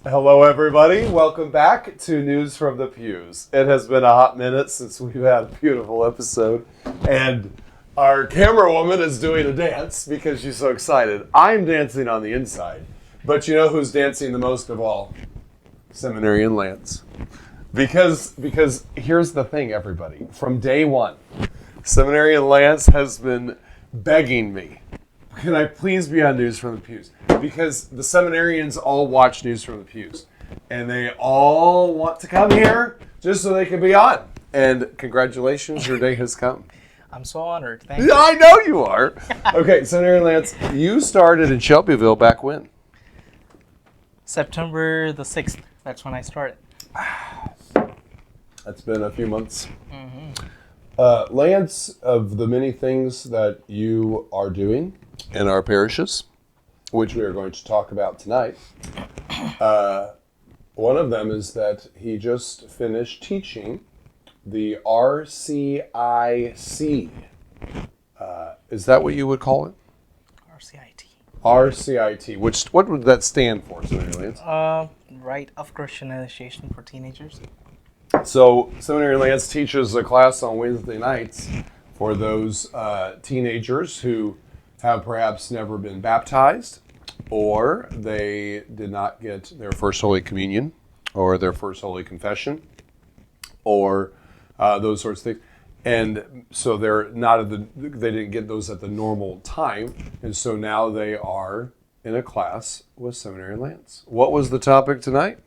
Hello, everybody. Welcome back to News from the Pews. It has been a hot minute since we've had a beautiful episode, and our camera woman is doing a dance because she's so excited. I'm dancing on the inside, but you know who's dancing the most of all? Seminary Lance. Because here's the thing, everybody. From day one, Seminary Lance has been begging me, can I please be on News from the Pews? Because the seminarians all watch News from the Pews. And they all want to come here just so they can be on. And congratulations, your day has come. I'm so honored. Thank you. I know you are. Okay, Seminary Lance, you started in Shelbyville back when? September the 6th. That's when I started. That's been a few months. Mm-hmm. Lance, of the many things that you are doing in our parishes, which we are going to talk about tonight, one of them is that he just finished teaching the RCIC. Is that what you would call it? RCIT. RCIT. What would that stand for, Seminary Lance? Rite of Christian Initiation for Teenagers. So, Seminary Lance teaches a class on Wednesday nights for those teenagers who have perhaps never been baptized, or they did not get their first Holy Communion, or their first Holy Confession, or those sorts of things. And so they didn't get those at the normal time, and so now they are in a class with Seminary Lance. What was the topic tonight?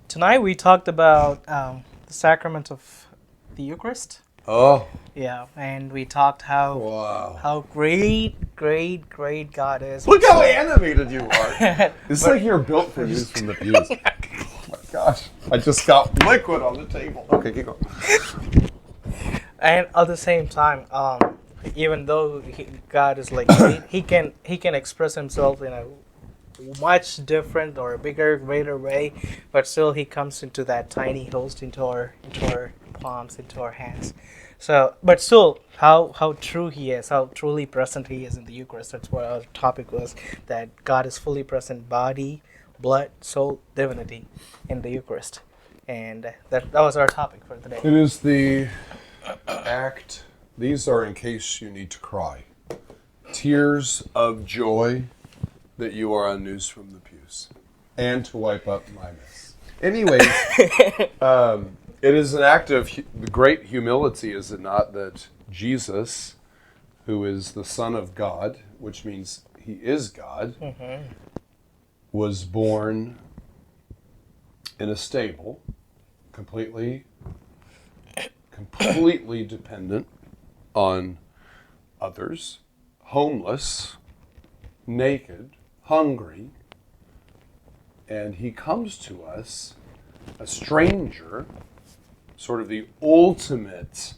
Tonight we talked about the sacrament of the Eucharist. Oh. Yeah, and we talked how great God is. Look how animated you are. It's like you're built for News from the Pews. Oh my gosh. I just got liquid on the table. Okay, keep going. And at the same time, even though God is like he can express himself in a much different or a bigger, greater way, but still he comes into that tiny host, into our palms, into our hands. So, but still, how true he is, how truly present he is in the Eucharist. That's what our topic was, that God is fully present, body, blood, soul, divinity in the Eucharist. And that was our topic for today. It is the act. These are in case you need to cry. Tears of joy that you are on News from the Pews. And to wipe up my mess. Anyways, it is an act of great humility, is it not, that Jesus, who is the Son of God, which means he is God, was born in a stable, completely dependent on others, homeless, naked, hungry, and he comes to us, a stranger, sort of the ultimate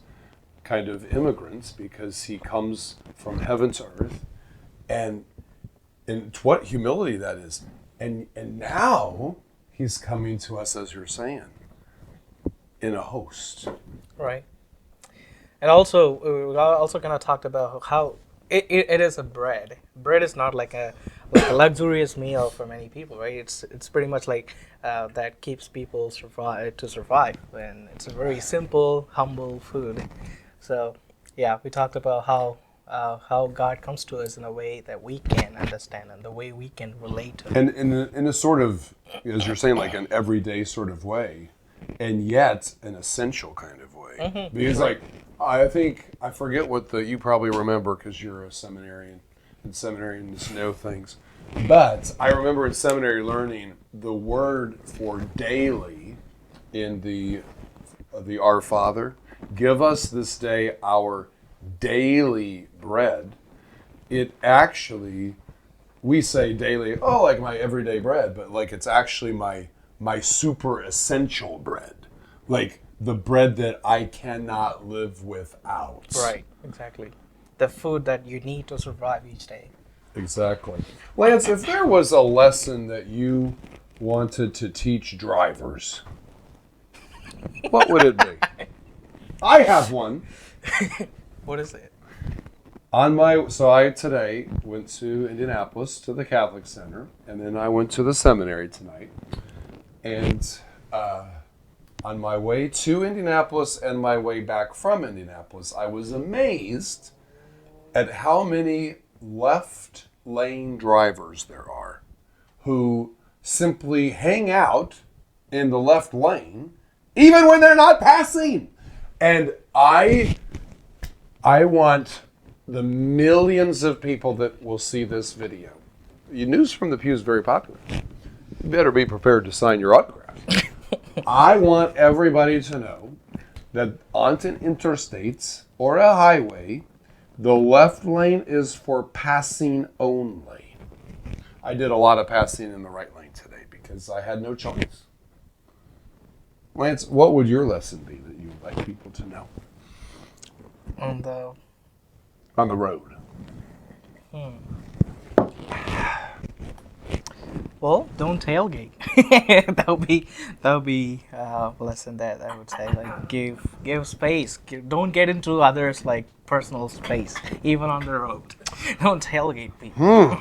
kind of immigrants, because he comes from heaven to earth, and what humility that is. And now he's coming to us, as you're saying, in a host. Right. And also, we're also going to talk about how it is a bread. Bread is not like a luxurious meal for many people, right? It's pretty much like that keeps people survive, and it's a very simple, humble food. So, yeah, we talked about how God comes to us in a way that we can understand and the way we can relate to Him. And in a sort of, as you're saying, like an everyday sort of way, and yet an essential kind of way. Mm-hmm. Because, like, I forget what you probably remember because you're a seminarian, and seminarians know things. But I remember in seminary learning the word for daily in the Our Father. Give us this day our daily bread. It actually, we say daily, oh, like my everyday bread, but like it's actually my super essential bread. Like the bread that I cannot live without. Right, exactly. The food that you need to survive each day. Exactly. Lance, if there was a lesson that you wanted to teach drivers, what would it be? I have one. What is it? So I today went to Indianapolis to the Catholic Center, and then I went to the seminary tonight. And on my way to Indianapolis and my way back from Indianapolis, I was amazed at how many left lane drivers there are who simply hang out in the left lane even when they're not passing. And I want the millions of people that will see this video. News from the Pew is very popular. You better be prepared to sign your autograph. I want everybody to know that on interstates or a highway, the left lane is for passing only. I did a lot of passing in the right lane today because I had no choice. Lance, what would your lesson be that you would like people to know? On the road. Well, don't tailgate. that'll be lesson that I would say. Like give space. Don't get into others' like personal space, even on the road. Don't tailgate people.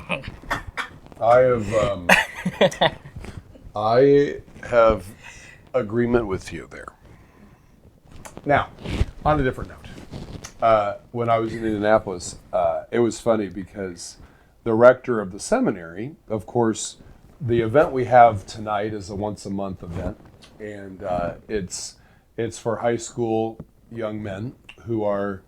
I have agreement with you there. Now, on a different note, when I was in Indianapolis, it was funny because the rector of the seminary, of course, the event we have tonight is a once-a-month event, and it's for high school young men who are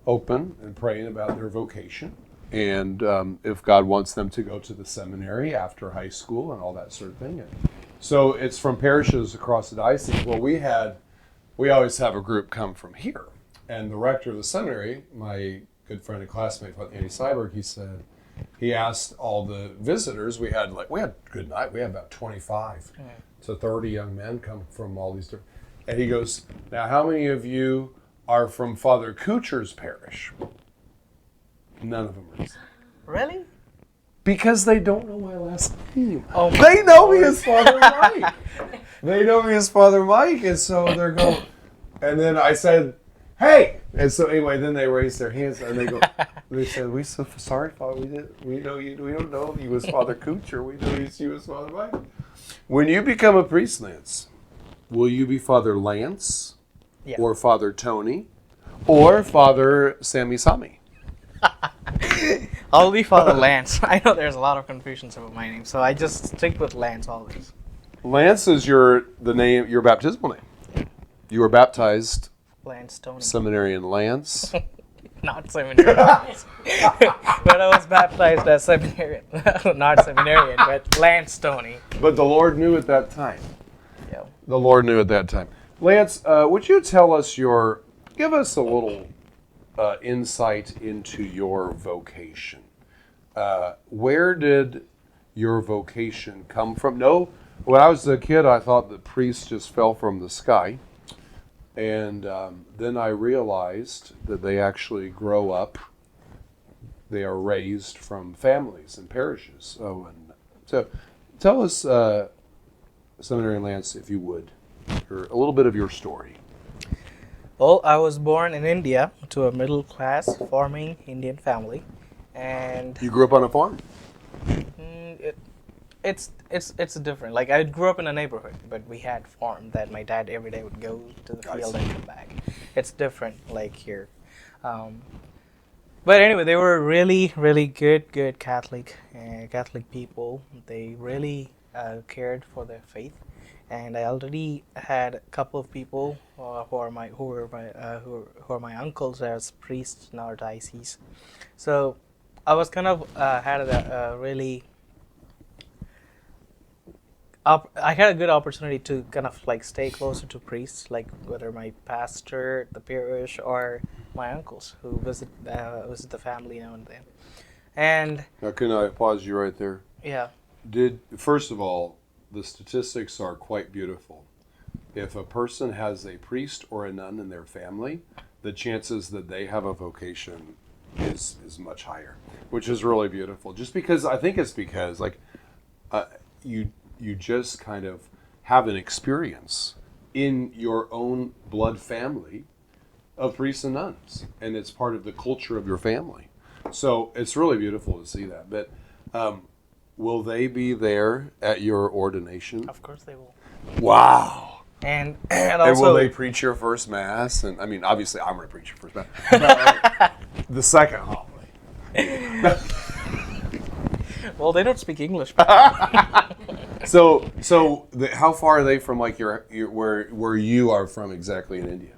open and praying about their vocation, and if God wants them to go to the seminary after high school and all that sort of thing. And so it's from parishes across the diocese. Well, we always have a group come from here, and the rector of the seminary, my good friend and classmate, Andy Seiberg, he asked all the visitors. We had a good night. We had about 25 to 30 young men come from all these different. And he goes, "Now, how many of you are from Father Kucher's parish?" None of them are. Really? Because they don't know my last name. Oh, they know me as Father Mike. They know me as Father Mike, and so they're going. And then I said, "Hey!" And so anyway, then they raised their hands and they go. They said, "We so sorry, Father. We know you. We don't know you as Father Kucher. We know you as Father Mike." When you become a priest, Lance, will you be Father Lance, or Father Tony, or Father Sammy Sami? I'll be Father Lance. I know there's a lot of confusions about my name, so I just stick with Lance always. Lance is your baptismal name. You were baptized Lance Tony. Seminarian Lance. Not seminarian. But I was baptized as seminarian. Not seminarian, but Lance Tony. But the Lord knew at that time. Yeah. The Lord knew at that time. Lance, would you give us a little insight into your vocation? Where did your vocation come from? No, when I was a kid, I thought that priests just fell from the sky. And then I realized that they actually grow up. They are raised from families and parishes. So tell us, Seminary Lance, if you would, a little bit of your story. Well, I was born in India to a middle-class farming Indian family, and You grew up on a farm? it's different. Like I grew up in a neighborhood, but we had farm that my dad every day would go to the field and come back. It's different, like here. But anyway, they were really, really good Catholic people. They really cared for their faith, and I already had a couple of people who are my uncles as priests in our diocese. So I was kind of had a really. I had a good opportunity to kind of like stay closer to priests, like whether my pastor, the parish, or my uncles who visit the family now and then. And Now, can I pause you right there? yeah, First of all, the statistics are quite beautiful. If a person has a priest or a nun in their family, the chances that they have a vocation is much higher, which is really beautiful. I think it's because you just kind of have an experience in your own blood family of priests and nuns, and it's part of the culture of your family. So it's really beautiful to see that. But will they be there at your ordination? of course they will. Wow. And And also will they preach your first mass? And I mean, obviously, I'm going to preach your first mass. But, like, the second homily. well, they don't speak English. So how far are they from like your where you are from exactly in India?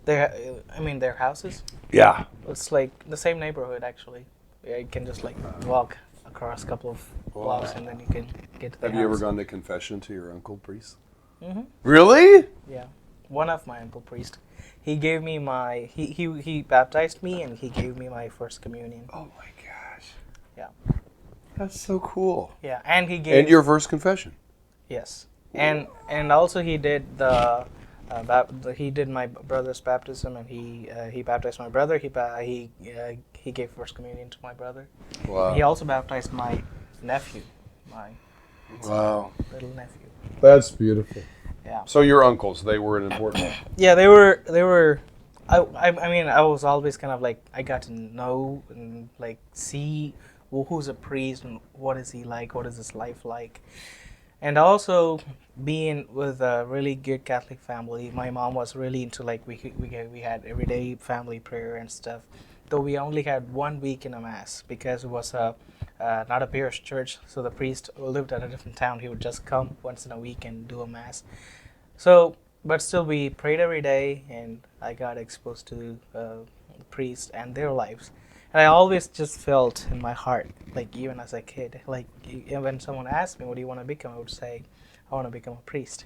Their houses. Yeah. It's like the same neighborhood actually. Yeah, you can just like walk across a couple of blocks and then you can get to the Have house. you ever gone to confession to your uncle priest? Mm-hmm. Really? Yeah, one of my uncle priest. He gave me he baptized me and he gave me my first communion. Oh my gosh. Yeah. That's so cool. Yeah, and he gave And your first confession. yes, and also he did he did my brother's baptism and he baptized my brother. He gave first communion to my brother. Wow. He also baptized my nephew, my Wow. little nephew. That's beautiful. Yeah. So your uncles, they were an important. Yeah, they were. I mean, I was always kind of like I got to know and like see who's a priest and what is he like, what is his life like, and also being with a really good Catholic family. My mom was really into like we had everyday family prayer and stuff. Though we only had 1 week in a mass because it was a not a parish church, so the priest who lived at a different town. He would just come once in a week and do a mass. So, but still, we prayed every day, and I got exposed to the priests and their lives. And I always just felt in my heart, like even as a kid, like when someone asked me, "What do you want to become?" I would say, "I want to become a priest."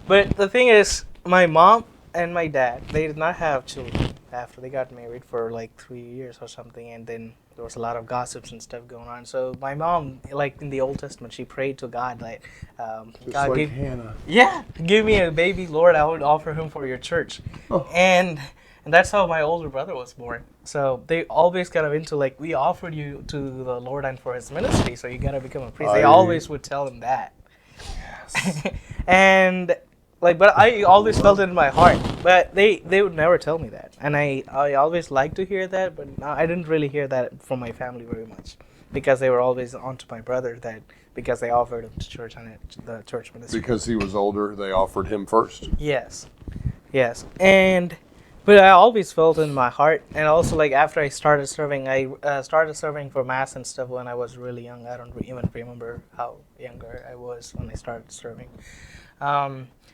But the thing is, my mom and my dad, they did not have children after they got married for like 3 years or something, and then there was a lot of gossips and stuff going on. So my mom, like in the Old Testament, she prayed to God, like, Just God, like Hannah. yeah, give me a baby, Lord. I would offer him for your church, Oh. and that's how my older brother was born. So they always kind of into like we offered you to the Lord and for His ministry, so you gotta become a priest. They always would tell him that. Yes. And like, but I always felt it in my heart. But they would never tell me that, and I always liked to hear that, but I didn't really hear that from my family very much, because they were always on to my brother that because they offered him to church and the church ministry. Because he was older, they offered him first. Yes, yes, and but I always felt in my heart, and also like after I started serving, I started serving for mass and stuff when I was really young. I don't even remember how younger I was when I started serving.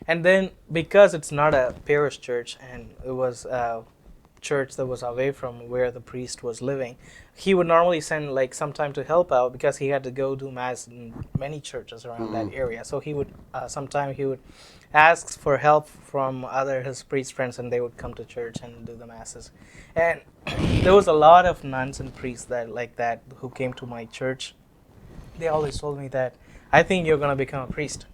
And then because it's not a parish church and it was a church that was away from where the priest was living, he would normally send like some time to help out because he had to go do mass in many churches around that area. So he would sometime he would ask for help from other his priest friends, and they would come to church and do the masses. And there was a lot of nuns and priests that who came to my church. They always told me that I think you're gonna become a priest.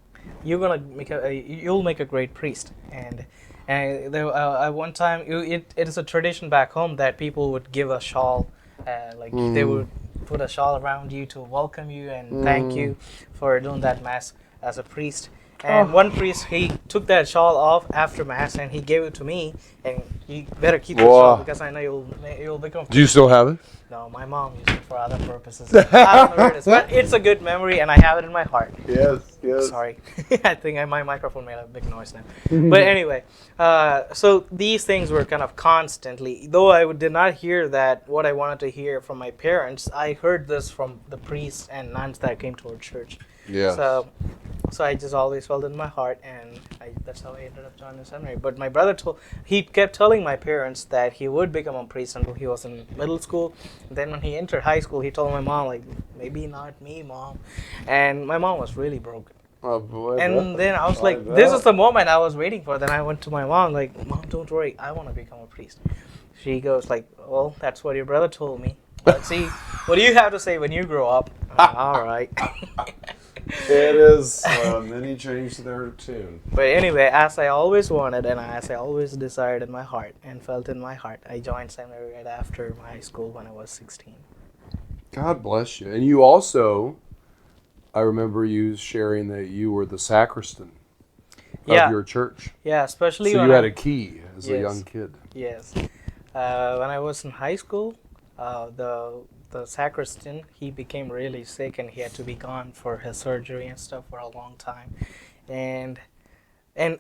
You'll make a great priest. And there, at one time, it is a tradition back home that people would give a shawl, they would put a shawl around you to welcome you and thank you for doing that mass as a priest. And one priest, he took that shawl off after mass and he gave it to me. And you better keep the shawl because I know you'll become. Do you still have it? No, my mom used it for other purposes. I don't know where it is, but it's a good memory and I have it in my heart. Yes, yes. Sorry, I think my microphone made a big noise now. But anyway, so these things were kind of constantly, though I did not hear that what I wanted to hear from my parents, I heard this from the priests and nuns that came to our church. Yes. So I just always felt it in my heart, and that's how I ended up joining the seminary. But my brother he kept telling my parents that he would become a priest until he was in middle school. And then when he entered high school, he told my mom, like, maybe not me, Mom. And my mom was really broken. Oh boy. And then I was like, this is the moment I was waiting for. Then I went to my mom, like, Mom, don't worry, I want to become a priest. She goes like, well, that's what your brother told me. Let's see, what do you have to say when you grow up? All right. It is many changed their tune. But anyway, as I always wanted and as I always desired in my heart and felt in my heart, I joined seminary right after my high school when I was 16. God bless you. And you also, I remember you sharing that you were the sacristan of your church. Yeah, especially so when you had a key as a Yes. young kid. Yes. When I was in high school, the sacristan, he became really sick and he had to be gone for his surgery and stuff for a long time. and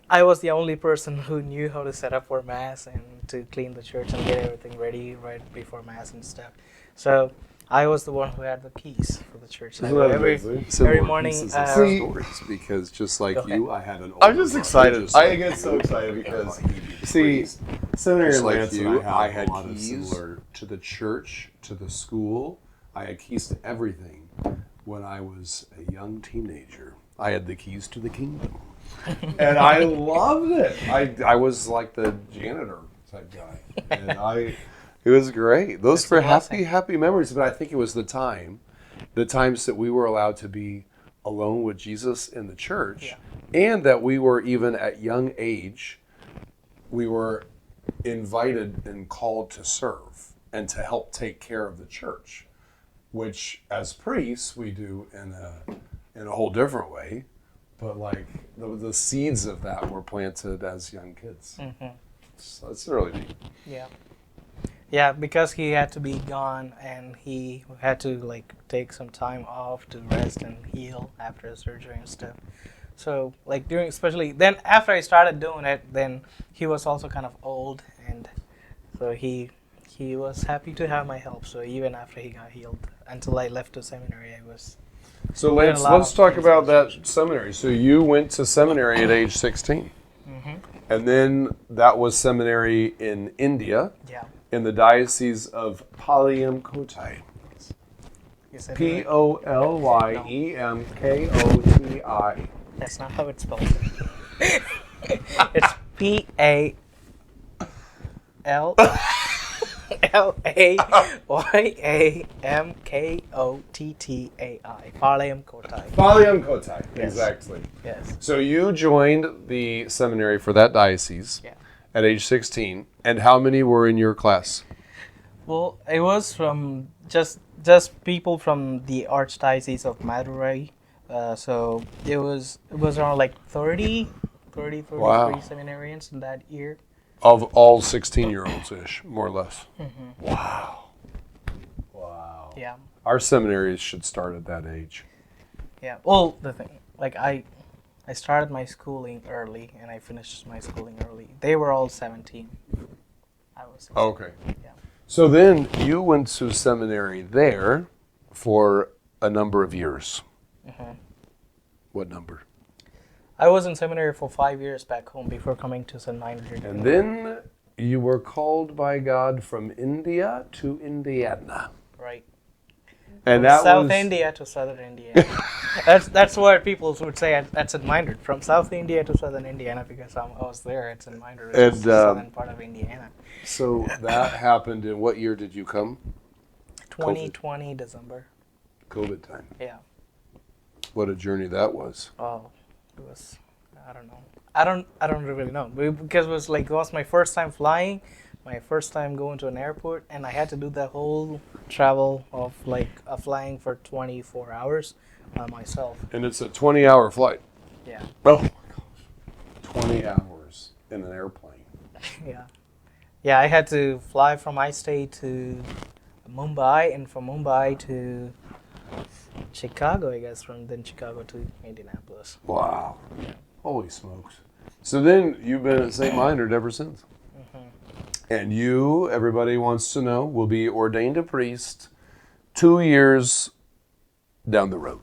I was the only person who knew how to set up for mass and to clean the church and get everything ready right before mass and stuff. So I was the one who had the keys for the church. Isn't that amazing? Every morning. See, Stories, because just like Go you, I had an. I'm older just brother, excited. just I like get you. so excited because, He'd be the see, priest. Seminary Just like Lance and you, I I had a lot of keys similar. to the church, to the school. I had keys to everything. When I was a young teenager, I had the keys to the kingdom, and I loved it. I was like the janitor type guy, and it was great. Those It's were a blessing. happy memories. But I think it was the times that we were allowed to be alone with Jesus in the church, and that we were even at young age, we were invited and called to serve and to help take care of the church, which as priests we do in a whole different way, but like the seeds of that were planted as young kids. So it's really neat. Yeah, because he had to be gone and he had to like take some time off to rest and heal after the surgery and stuff. So like during, especially then after I started doing it, then he was also kind of old, and so he was happy to have my help. So even after he got healed, until I left the seminary, I was. So Lance, let's talk about that seminary. So you went to seminary at age 16, and then that was seminary in India, Yeah. in the diocese of Palyamkoti. You said it right. Polyemkoti. That's not how it's spelled. It's Palyamkoti. Palyamkoti. Palyamkoti, Yes. exactly. Yes. So you joined the seminary for that diocese Yeah. at age 16, and how many were in your class? Well, it was from just people from the Archdiocese of Madurai. So it was around like 33 Wow. seminarians in that year. Of all 16-year-olds-ish, more or less. Wow. Yeah. Our seminaries should start at that age. Yeah. Well, the thing, like I started my schooling early and I finished my schooling early. They were all 17. I was 16. Okay. Yeah. So then you went to seminary there for a number of years. What number? I was in seminary for 5 years back home before coming to St. Mindred. And then you were called by God from India to Indiana. Right. And From that South was India to Southern Indiana. that's what people would say at St. Mindred. From South India to Southern Indiana, because I was there at St. Mindred, which is the southern part of Indiana. So that happened in what year did you come? 2020 December. COVID time. Yeah. What a journey that was. Oh, it was. I don't know. I don't really know, because it was my first time flying, my first time going to an airport, and I had to do the whole travel of flying for 24 hours by myself. And it's a 20-hour flight. Yeah. Oh my gosh. 20 hours in an airplane. Yeah. Yeah, I had to fly from my state to Mumbai, and from Mumbai to Chicago, I guess, from then Chicago to Indianapolis. Wow. Holy smokes. So then you've been at St. Mindred ever since. And you, everybody wants to know, will be ordained a priest 2 years down the road.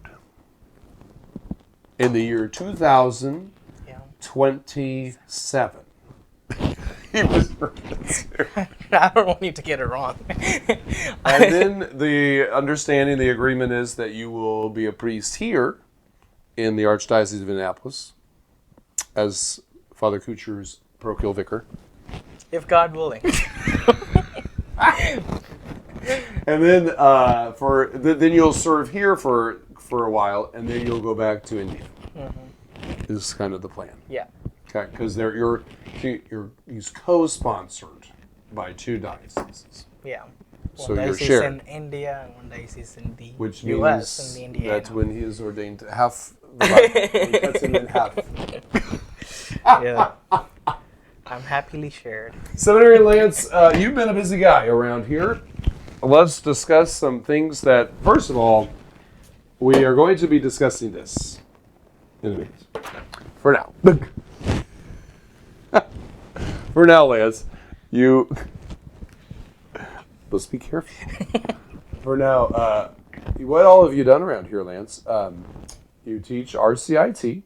In the year 2027. He was I don't want you to get it wrong. And then the understanding, the agreement is that you will be a priest here in the Archdiocese of Indianapolis as Father Kucher's parochial vicar. If God willing. And then then you'll serve here for a while, and then you'll go back to India. Is kind of the plan. Yeah. Okay, because he's co-sponsored by 2 dioceses. Yeah. So One you're diocese shared. in India and one diocese in the Which U.S. means and the Indiana. that's when he is ordained to half the Bible. He cuts him in half. Yeah. I'm happily shared. Seminary Lance, you've been a busy guy around here. Let's discuss some things that, first of all, we are going to be discussing this in a minute. For now. For now, Lance, let's be careful. For now, what all have you done around here, Lance? You teach RCIT.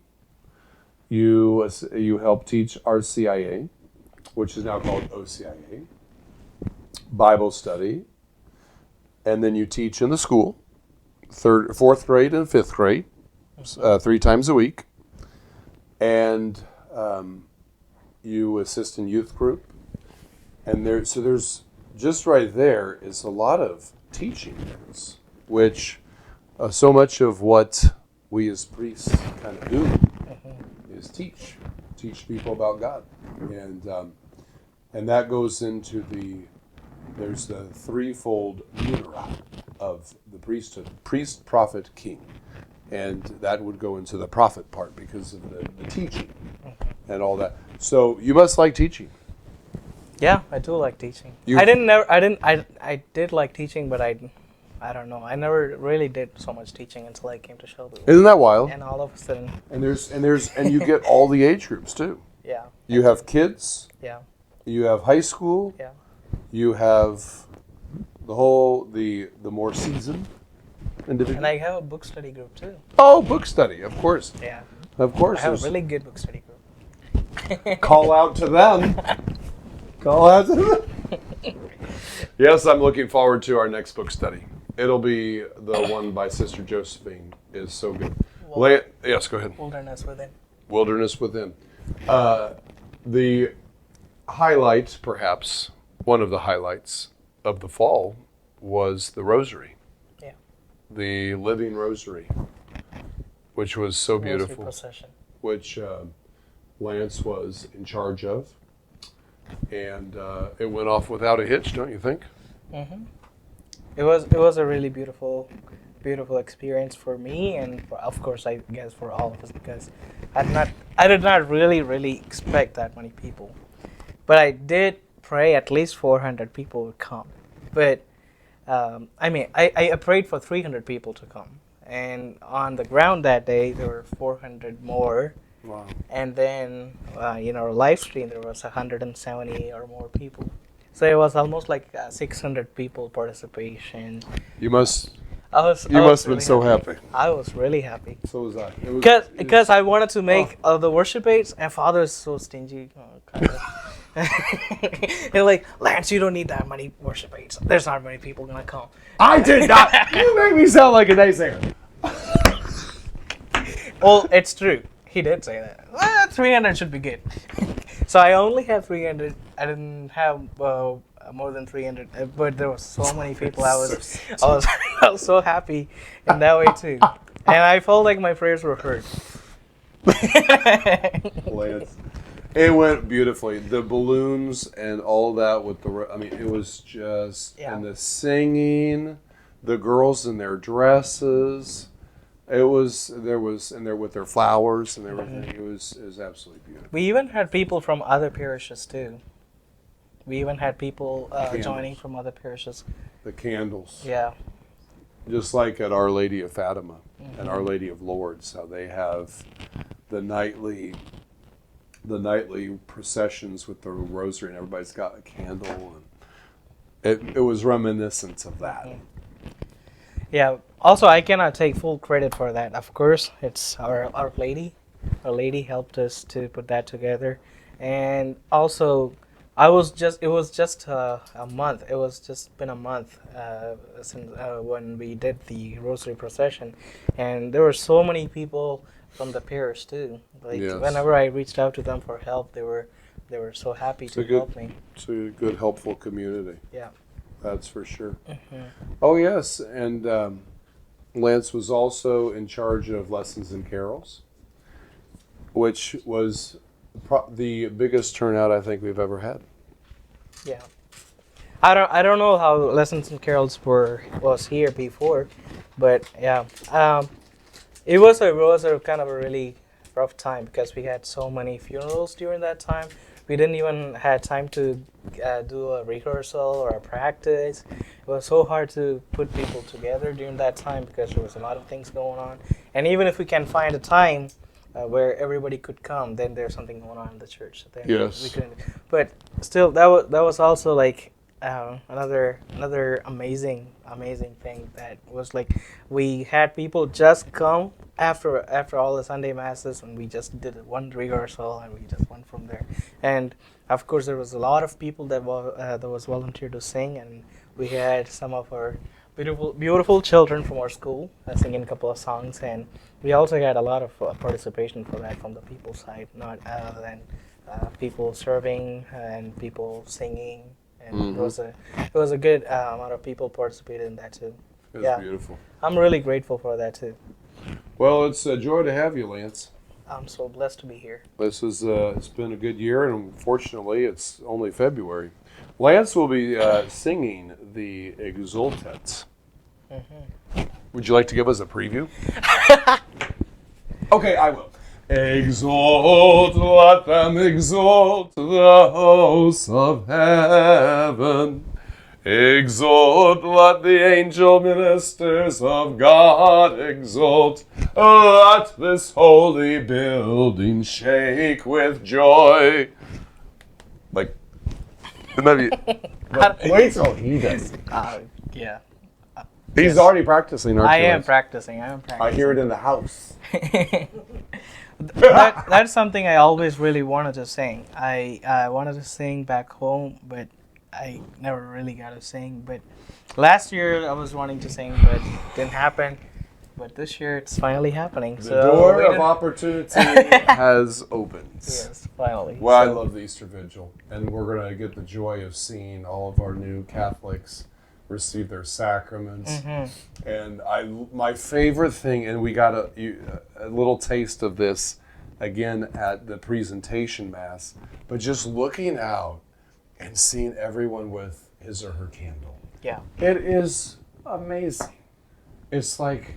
You help teach RCIA, which is now called OCIA. Bible study, and then you teach in the school, fourth grade and fifth grade, 3 times a week, and you assist in youth group, and there's just right there is a lot of teaching, which so much of what we as priests kind of do is teach people about God, and that goes into there's the threefold munera of the priesthood: priest, prophet, king. And that would go into the prophet part because of the teaching and all that. So you must like teaching. Yeah, I do like teaching. I did like teaching, but I don't know. I never really did so much teaching until I came to Shelby. Isn't that wild? And all of a sudden. And you get all the age groups too. Yeah. You have kids. Yeah. You have high school. Yeah. You have the more seasoned individual. And I have a book study group too. Oh, book study, of course. Yeah. Of course. I have a really good book study group. Call out to them. Call out to them. Yes, I'm looking forward to our next book study. It'll be the one by Sister Josephine. Is so good. Yes, go ahead. Wilderness Within. Wilderness Within. The highlight, perhaps, one of the highlights of the fall was the rosary. Yeah. The living rosary, which was so beautiful. Rosary procession. Which Lance was in charge of. And it went off without a hitch, don't you think? Mm-hmm. It was a really beautiful experience for me, and of course I guess for all of us, because I did not really expect that many people, but I did pray at least 400 people would come. But I prayed for 300 people to come, and on the ground that day there were 400 more. Wow. And then live stream there was 170 or more people. So it was almost like 600 people participation. You must I was have really been so happy. I was really happy. So was I. Because I wanted to make the worship aids, and Father is so stingy. They're like, Lance, you don't need that many worship aids. There's not many people gonna come. I did not. You make me sound like a naysayer. Well, it's true. He did say that. 300 should be good. So I only have 300. I didn't have more than 300, but there were so many people. I was so happy in that way too, and I felt like my prayers were heard. Lance. It went beautifully. The balloons and all that with it was just, and the singing, the girls in their dresses. There was with their flowers and everything. It was absolutely beautiful. We even had people from other parishes too. We even had people joining from other parishes. The candles. Yeah. Just like at Our Lady of Fatima and Our Lady of Lourdes, how they have the nightly processions with the rosary, and everybody's got a candle, and it was reminiscent of that. Yeah. Also, I cannot take full credit for that. Of course, it's our Lady. Our Lady helped us to put that together, and also, it was just a month. It was just been a month since when we did the Rosary procession, and there were so many people from the parish too. Like whenever I reached out to them for help, they were so happy to help me. It's a good, helpful community. Yeah. That's for sure. Mm-hmm. Oh, yes. And Lance was also in charge of Lessons and Carols, which was the biggest turnout I think we've ever had. Yeah. I don't know how Lessons and Carols was here before, but yeah. It was a kind of a really rough time because we had so many funerals during that time. We didn't even have time to do a rehearsal or a practice. It was so hard to put people together during that time because there was a lot of things going on. And even if we can find a time where everybody could come, then there's something going on in the church. Then Yes. we couldn't. But still, that was also like another amazing thing that was like we had people just come after all the Sunday masses, and we just did one rehearsal and we just went from there. And of course, there was a lot of people that was volunteered to sing, and we had some of our beautiful children from our school singing a couple of songs, and we also had a lot of participation for that from the people side, not other than people serving and people singing, and it was a good amount of people participated in that too. It was beautiful. I'm really grateful for that too. Well, it's a joy to have you, Lance. I'm so blessed to be here. This is it's been a good year, and unfortunately, it's only February. Lance will be singing the Exultet. Would you like to give us a preview? Okay, I will. Exalt, let them exalt the hosts of heaven. Exalt, let the angel ministers of God exult. Let this holy building shake with joy. Like, maybe. Wait till he does. Yeah. He's already practicing. I am practicing. I hear it in the house. That's something I always really wanted to sing. I wanted to sing back home, but I never really got to sing. But last year I was wanting to sing, but it didn't happen. But this year it's finally happening. The door of opportunity has opened. Yes, finally. Well, I love the Easter Vigil, and we're going to get the joy of seeing all of our new Catholics receive their sacraments. And my favorite thing, and we got a little taste of this again at the presentation mass, but just looking out and seeing everyone with his or her candle. Yeah. It is amazing. It's like,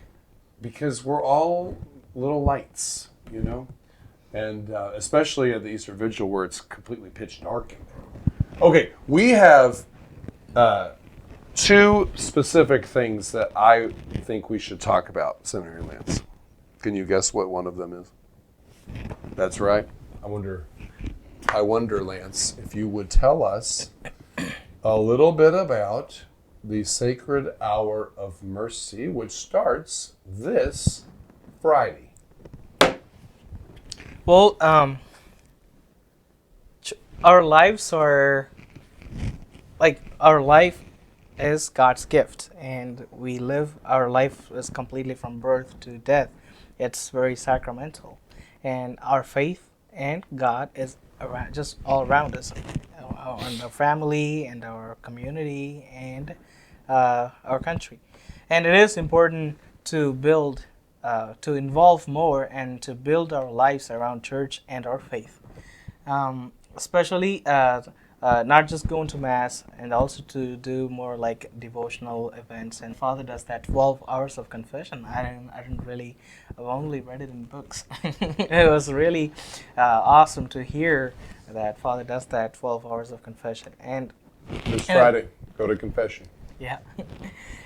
because we're all little lights, you know? And especially at the Easter Vigil where it's completely pitch dark in there. Okay, we have two specific things that I think we should talk about, Senator Lance. Can you guess what one of them is? That's right. I wonder, Lance, if you would tell us a little bit about the Sacred Hour of Mercy, which starts this Friday. Well, our lives are our life is God's gift, and we live our life is completely from birth to death. It's very sacramental, and our faith and God is around, just all around us, and our family and our community and our country. And it is important to build, to involve more and to build our lives around church and our faith, especially not just going to mass, and also to do more like devotional events. And Father does that 12 hours of confession. I've only read it in books. It was really awesome to hear that Father does that 12 hours of confession. And This Friday, go to confession. yeah.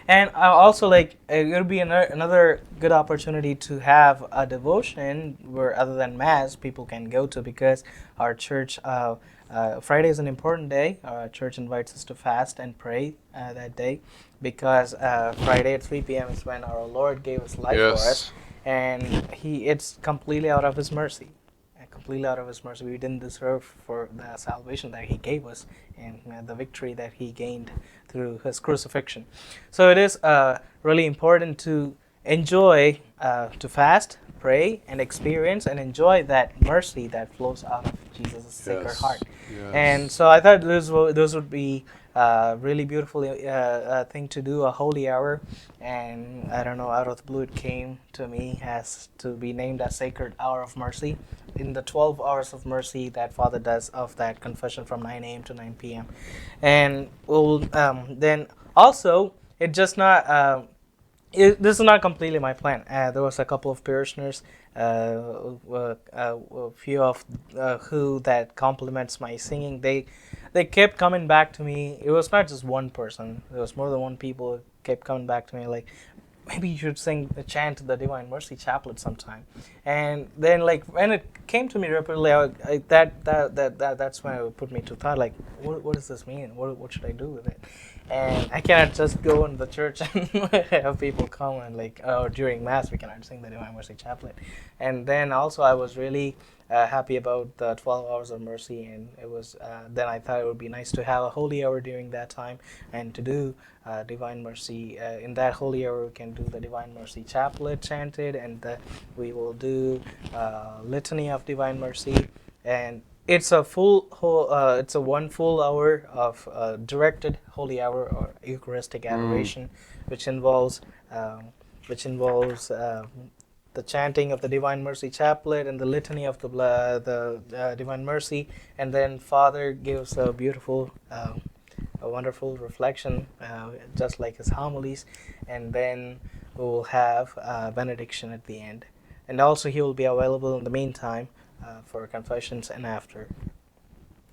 And also, like, it would be another good opportunity to have a devotion where, other than Mass, people can go to, because our church, Friday is an important day. Our church invites us to fast and pray that day, because Friday at 3 p.m. is when our Lord gave His life for us, and it's completely out of His mercy. Completely out of His mercy. We didn't deserve for the salvation that He gave us and the victory that He gained through His crucifixion. So it is really important to enjoy, to fast, pray, and experience and enjoy that mercy that flows out of Jesus' sacred heart. Yes. And so I thought those would be really beautiful thing to do, a holy hour. And I don't know, out of the blue it came to me as to be named as Sacred Hour of Mercy, in the 12 hours of mercy that Father does of that confession from 9 a.m. to 9 p.m. And we'll then also, it just not this is not completely my plan. There was a couple of parishioners, a few of who that compliments my singing. They kept coming back to me. It was not just one person. There was more than one people who kept coming back to me like, maybe you should chant the Divine Mercy Chaplet sometime. And then like when it came to me repeatedly, that's when it put me to thought, like, what does this mean? What should I do with it? And I cannot just go in the church and have people come and like, oh, during Mass we cannot sing the Divine Mercy Chaplet. And then also I was really happy about the 12 hours of mercy, and it was then I thought it would be nice to have a holy hour during that time and to do Divine Mercy. In that holy hour we can do the Divine Mercy Chaplet chanted, and we will do Litany of Divine Mercy, and it's a it's a 1 full hour of directed holy hour or Eucharistic adoration, which involves the chanting of the Divine Mercy Chaplet and the litany of the Divine Mercy, and then Father gives a beautiful, a wonderful reflection, just like his homilies, and then we will have benediction at the end, and also he will be available in the meantime for confessions and after,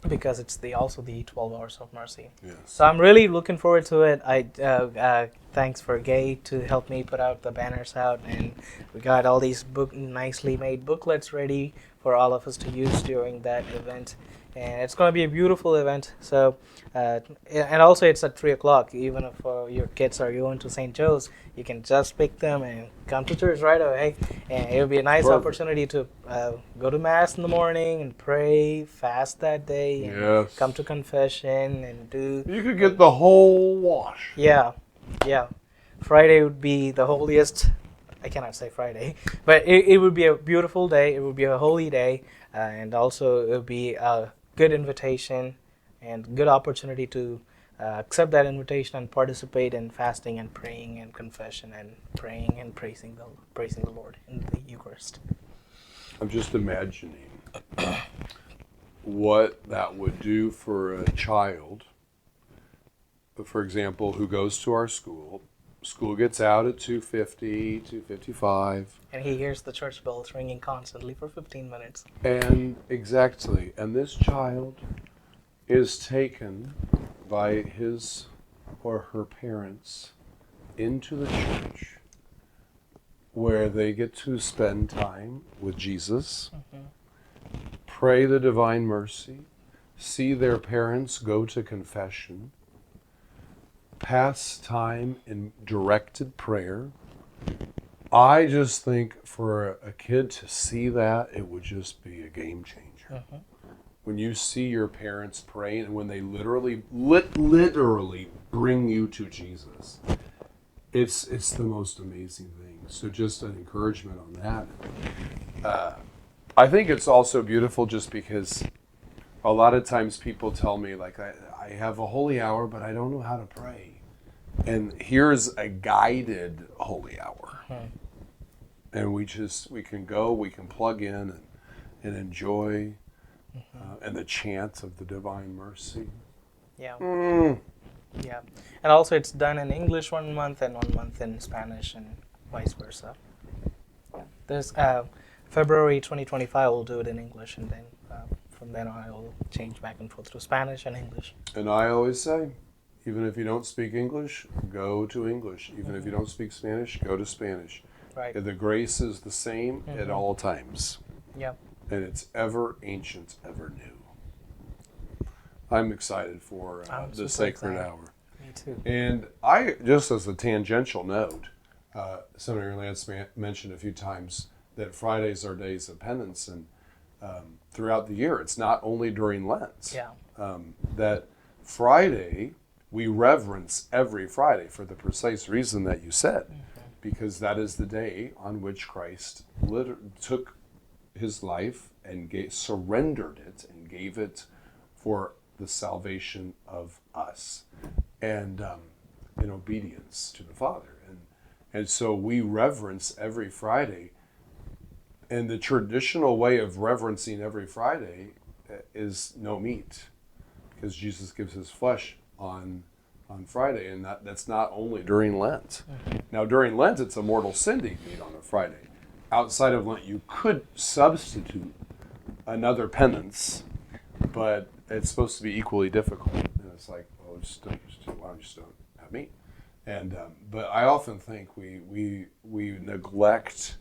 because it's also the 12 hours of mercy. Yes. So I'm really looking forward to it. Thanks for Gay to help me put out the banners out, and we got all these nicely made booklets ready for all of us to use during that event. And it's going to be a beautiful event. So, and also it's at 3 o'clock. Even if your kids are going to St. Joe's, you can just pick them and come to church right away. And it'll be a nice opportunity to go to Mass in the morning and pray, fast that day, and come to confession and do. You could get the whole wash. Yeah. Friday would be the holiest. I cannot say Friday, but it would be a beautiful day. It would be a holy day, and also it would be a good invitation and good opportunity to accept that invitation and participate in fasting and praying and confession and praying and praising the Lord in the Eucharist. I'm just imagining what that would do for a child, for example, who goes to our school. School gets out at 2:50, 2:55. And he hears the church bells ringing constantly for 15 minutes. And exactly. And this child is taken by his or her parents into the church, where they get to spend time with Jesus, pray the Divine Mercy, see their parents go to confession, pass time in directed prayer. I just think for a kid to see that, it would just be a game changer. When you see your parents praying and when they literally bring you to Jesus, it's the most amazing thing. So just an encouragement on that. I think it's also beautiful just because a lot of times people tell me, like, I have a holy hour, but I don't know how to pray. And here's a guided holy hour. And we can go, we can plug in and enjoy and the chant of the Divine Mercy. Yeah. Yeah. And also it's done in English 1 month and 1 month in Spanish and vice versa. Yeah. There's February 2025 we'll do it in English, and then from then on I'll change back and forth to Spanish and English. And I always say, even if you don't speak English, go to English. Even if you don't speak Spanish, go to Spanish. Right. The grace is the same at all times. Yep. And it's ever ancient, ever new. I'm excited for the Sacred Hour. Me too. And I, just as a tangential note, Senator Lance mentioned a few times that Fridays are days of penance, and throughout the year, it's not only during Lent. Yeah. That Friday, we reverence every Friday for the precise reason that you said, because that is the day on which Christ took his life and surrendered it and gave it for the salvation of us, and in obedience to the Father. And so we reverence every Friday. And the traditional way of reverencing every Friday is no meat, because Jesus gives his flesh on Friday, and that's not only during Lent. Now, during Lent, it's a mortal sin to eat meat on a Friday. Outside of Lent, you could substitute another penance, but it's supposed to be equally difficult. And it's like, well, why don't you just don't have meat? And but I often think we neglect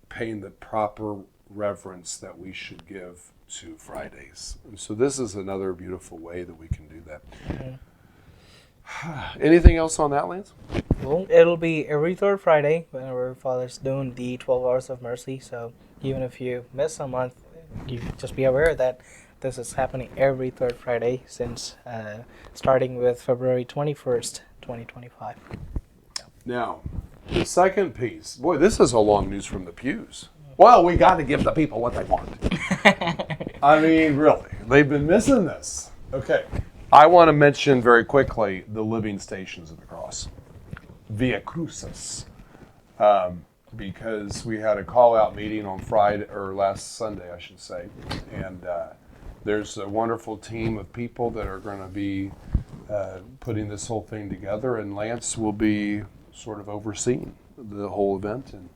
paying the proper reverence that we should give to Fridays. And so this is another beautiful way that we can do that. Anything else on that, Lance? Well, it'll be every third Friday whenever Father's doing the 12 hours of mercy. So even if you miss a month, you just be aware that this is happening every third Friday since starting with February 21st, 2025. Now, the second piece. Boy, this is a long news from the pews. Well, we got to give the people what they want. I mean, really, they've been missing this. Okay. I want to mention very quickly the living stations of the cross, Via Crucis, because we had a call-out meeting on Friday, or last Sunday, I should say, and there's a wonderful team of people that are going to be putting this whole thing together, and Lance will be sort of overseeing the whole event, and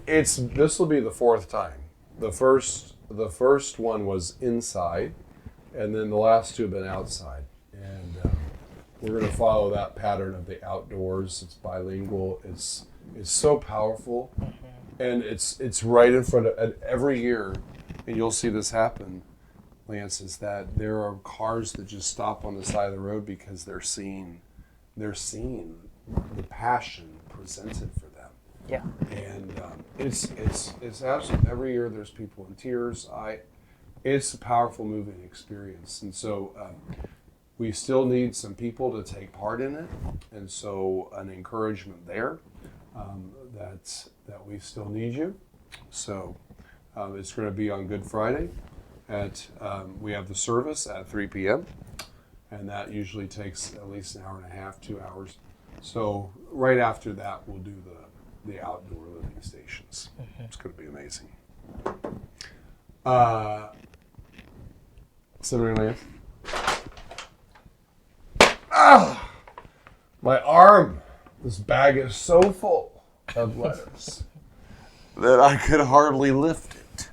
this will be the fourth time. The first one was inside. And then the last two have been outside. And we're going to follow that pattern of the outdoors. It's bilingual. It's so powerful. And it's right in front of every year. And you'll see this happen, Lance, is that there are cars that just stop on the side of the road because they're seeing the passion presented for them. Yeah. And it's absolutely, every year there's people in tears. It's a powerful, moving experience. And so we still need some people to take part in it. And so an encouragement there that we still need you. So it's going to be on Good Friday. We have the service at 3 p.m. And that usually takes at least an hour and a half, 2 hours. So right after that, we'll do the outdoor living stations. It's going to be amazing. Senator Lance. My arm. This bag is so full of letters that I could hardly lift it.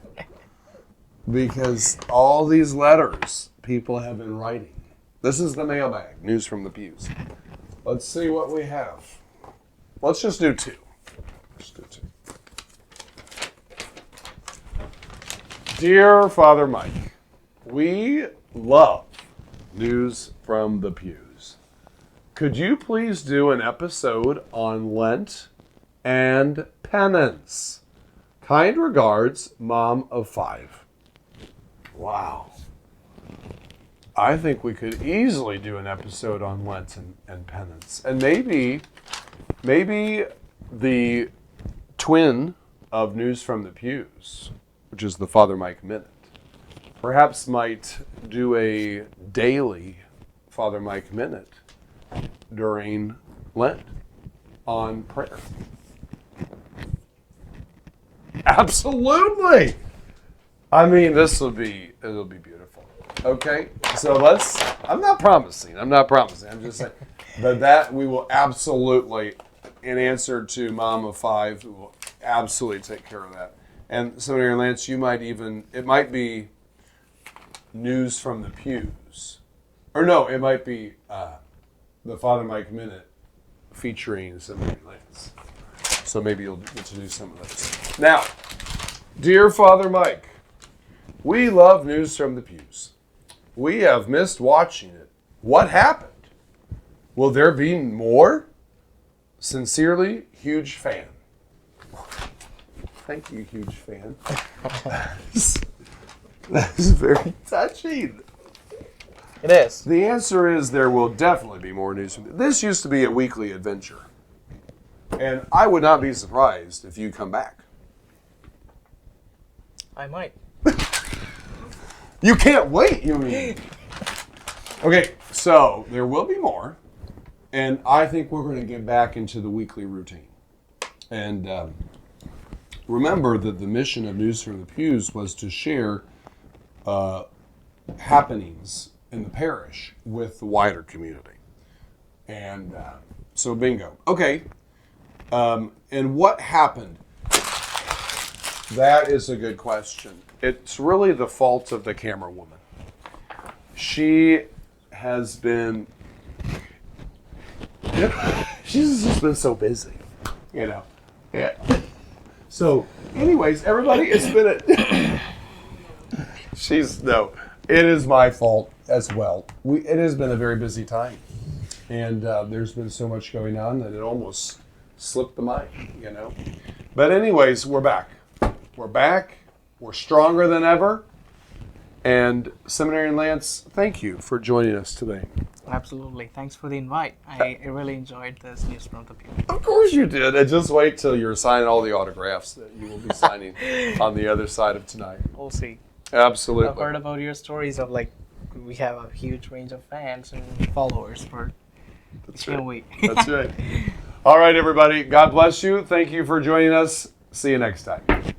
Because all these letters people have been writing. This is the mailbag, news from the pews. Let's see what we have. Let's just do two. Dear Father Mike, we love news from the pews. Could you please do an episode on Lent and penance? Kind regards, Mom of 5. Wow. I think we could easily do an episode on Lent and penance. And maybe the twin of News from the Pews, which is the Father Mike Minute, perhaps might do a daily Father Mike Minute during Lent on prayer. Absolutely! I mean, it'll be beautiful. Okay, so I'm not promising, I'm just saying that we will absolutely, in answer to Mom of 5, we will absolutely take care of that. And Senator Lance, it might be News from the Pews. Or no, it might be the Father Mike Minute featuring Senator Lance. So maybe you'll get to do some of those. Now, dear Father Mike, we love News from the Pews. We have missed watching it. What happened? Will there be more? Sincerely, huge fan. Thank you, huge fan. That is very touching. It is. The answer is there will definitely be more news. This used to be a weekly adventure. And I would not be surprised if you come back. I might. You can't wait, you mean? Okay, so there will be more. And I think we're going to get back into the weekly routine. And remember that the mission of News from the Pews was to share happenings in the parish with the wider community. And so bingo. Okay. And what happened? That is a good question. It's really the fault of the camera woman. She has been She's just been so busy, you know. Yeah. So, anyways, everybody, it's been it is my fault as well. It has been a very busy time, and there's been so much going on that it almost slipped the mic, you know. But anyways, we're back. We're back. We're stronger than ever. And Seminarian Lance, thank you for joining us today. Absolutely. Thanks for the invite. I really enjoyed this News from the Pews. Of course you did. And just wait till you're signing all the autographs that you will be signing on the other side of tonight. We'll see. Absolutely. I've heard about your stories of like we have a huge range of fans and followers for can't wait. That's right. All right, everybody. God bless you. Thank you for joining us. See you next time.